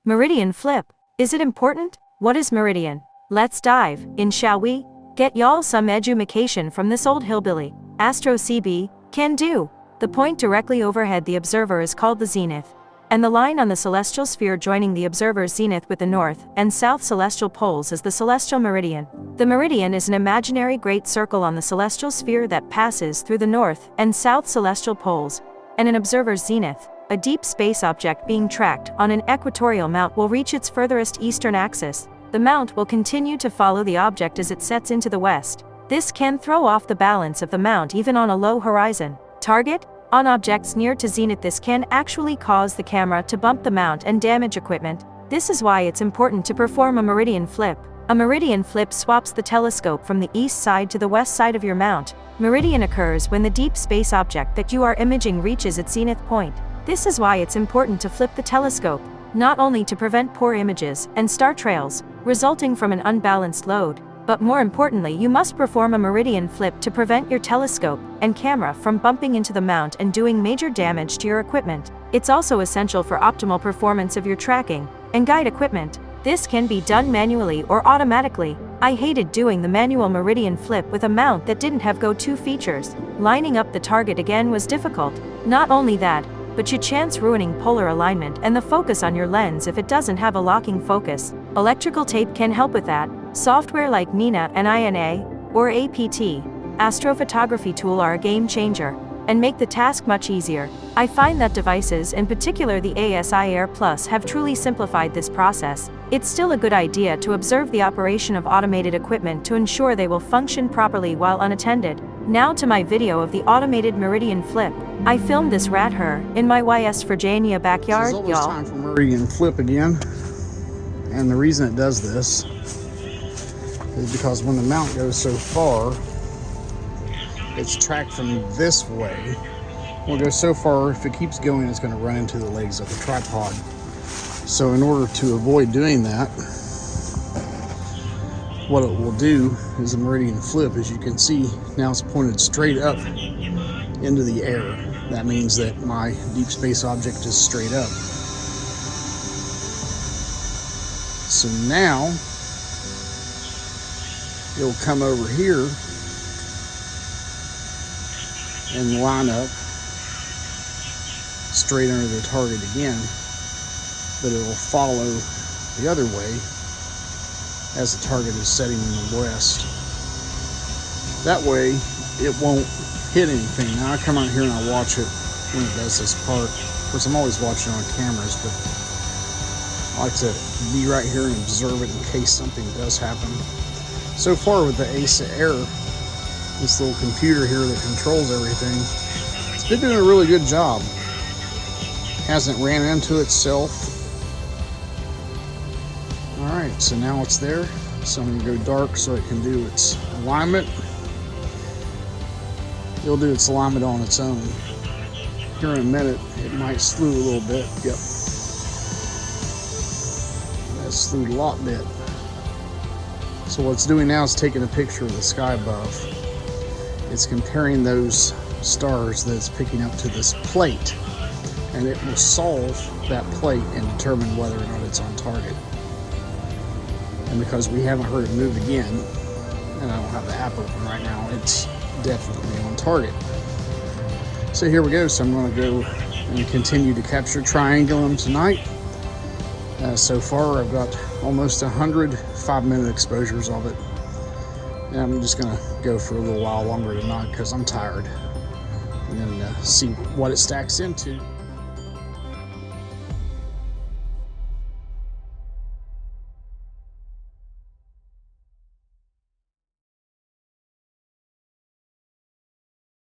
Meridian flip. Is it important? What is Meridian? Let's dive in, shall we? Get y'all some edumacation from this old hillbilly. Astro CB, can do. The point directly overhead the observer is called the zenith, and the line on the celestial sphere joining the observer's zenith with the north and south celestial poles is the celestial meridian. The meridian is an imaginary great circle on the celestial sphere that passes through the north and south celestial poles, and an observer's zenith. A deep space object being tracked on an equatorial mount will reach its furthest eastern axis. The mount will continue to follow the object as it sets into the west. This can throw off the balance of the mount even on a low horizon. Target? On objects near to zenith, this can actually cause the camera to bump the mount and damage equipment. This is why it's important to perform a meridian flip. A meridian flip swaps the telescope from the east side to the west side of your mount. Meridian occurs when the deep space object that you are imaging reaches its zenith point. This is why it's important to flip the telescope, not only to prevent poor images and star trails resulting from an unbalanced load, but more importantly, you must perform a meridian flip to prevent your telescope and camera from bumping into the mount and doing major damage to your equipment. It's also essential for optimal performance of your tracking and guide equipment. This can be done manually or automatically. I hated doing the manual meridian flip with a mount that didn't have go-to features. Lining up the target again was difficult. Not only that, but you chance ruining polar alignment and the focus on your lens if it doesn't have a locking focus. Electrical tape can help with that. Software like NINA and INA, or APT, astrophotography tool are a game changer and make the task much easier. I find that devices, in particular the ASI Air Plus, have truly simplified this process. It's still a good idea to observe the operation of automated equipment to ensure they will function properly while unattended. Now to my video of the automated meridian flip. I filmed this right here in my West Virginia backyard, y'all. It's time for meridian flip again. And the reason it does this is because when the mount goes so far, it's tracked from this way. Will go so far, if it keeps going, it's going to run into the legs of the tripod. So in order to avoid doing that, what it will do is a meridian flip. As you can see, now it's pointed straight up into the air. That means that my deep space object is straight up. So now it'll come over here and line up straight under the target again, but it will follow the other way as the target is setting in the west. That way it won't hit anything. Now I come out here and I watch it when it does this part. Of course, I'm always watching on cameras, but I like to be right here and observe it in case something does happen. So far with the ASA Air, this little computer here that controls everything, it's been doing a really good job. Hasn't ran into itself. Alright, so now it's there. So I'm going to go dark so it can do its alignment. It'll do its alignment on its own. Here in a minute, it might slew a little bit. Yep. That slewed a lot bit. So what it's doing now is taking a picture of the sky above. It's comparing those stars that it's picking up to this plate, and it will solve that plate and determine whether or not it's on target. And because we haven't heard it move again, and I don't have the app open right now, it's definitely on target. So here we go. So I'm going to go and continue to capture triangulum tonight. So far I've got almost 100 5-minute exposures of it, and I'm just going to go for a little while longer tonight because I'm tired, and then see what it stacks into.